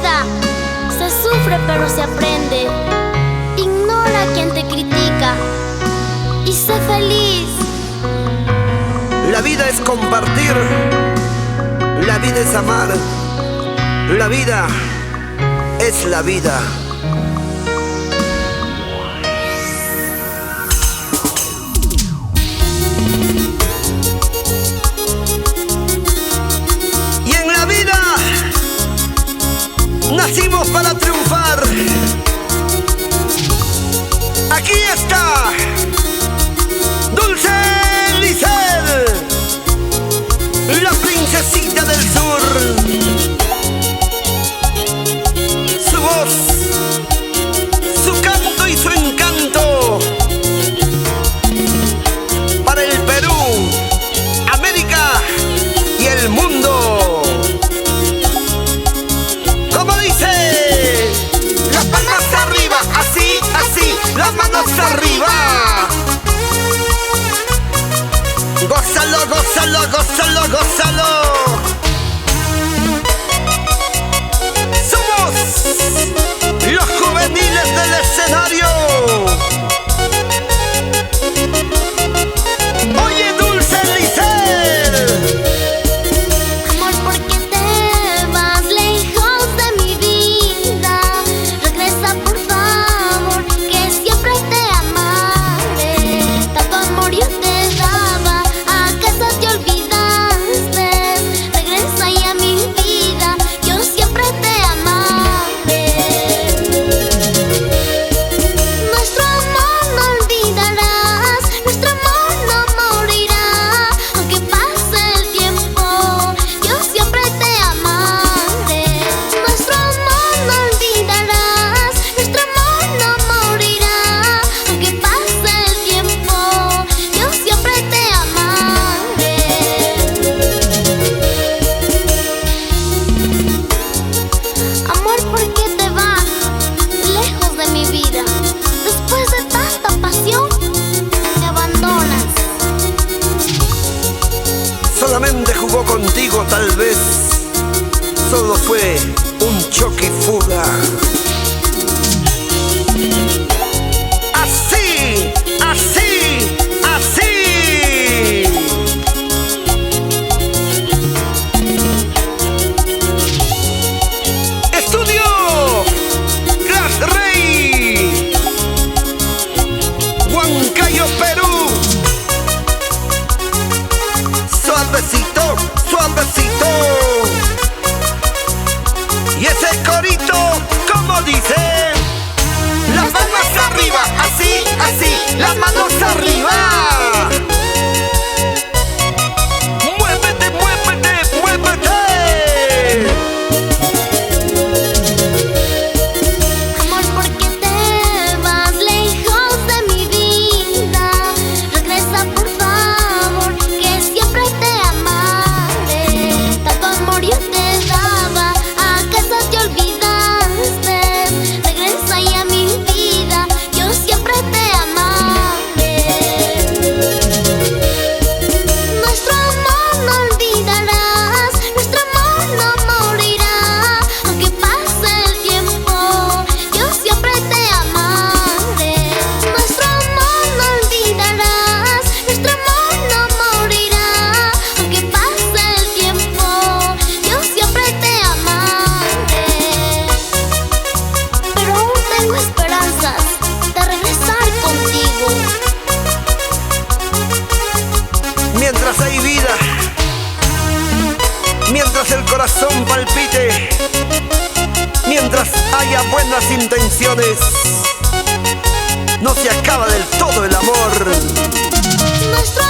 vida se sufre pero se aprende. Ignora a quien te critica y sé feliz. La vida es compartir, la vida es amar, la vida es la vida. Y en la vida nacimos para triunfar. Aquí está Dulce Lisel, la princesita del sur. Su voz, su canto y su encanto para el Perú, América y el mundo. Como dice, las palmas arriba, así, así, las manos arriba. Gózalo, gózalo, gózalo, gózalo. Somos los juveniles del escenario. Oye, Dulce Lisel. Amor, ¿por qué te vas lejos de mi vida? Regresa por favor, que siempre te amaré. Tanto amor yo te daba, ¿acaso te olvidaste? Regresa ya a mi vida, yo siempre te amaré. Nuestro amor no olvidarás, nuestro amor no morirá. Aunque pase el tiempo, yo siempre te amaré. Nuestro amor no olvidarás, nuestro amor no morirá. Aunque pase el tiempo, yo siempre te amaré. Amor, ¿por qué te vas lejos de mi vida? Después de tanta pasión, te abandonas. Solamente jugó contigo, tal vez. Solo fue un choque y fuga. Así, así, así. Estudio Gras Rey, Huancayo, Perú. Suavecito, suavecito. Y ese corito, como dice, las palmas arriba, así, así, las manos arriba. Muévete, muévete, muévete. Amor, ¿por qué te vas lejos de mi vida? Regresa por favor, que siempre te amaré. Tanto amor yo te daba, ¿acaso te olvidaste? Regresa ya a mi vida, yo siempre te amaré. Nuestro amor no olvidarás, nuestro amor no morirá. Aunque pase el tiempo, yo siempre te amaré. Nuestro amor no olvidarás, nuestro amor no morirá. Aunque pase el tiempo, yo siempre te amaré. Pero aún tengo esperanzas de regresar contigo. Mientras hay vida, mientras el corazón palpite, mientras haya buenas intenciones, no se acaba del todo el amor. Nuestro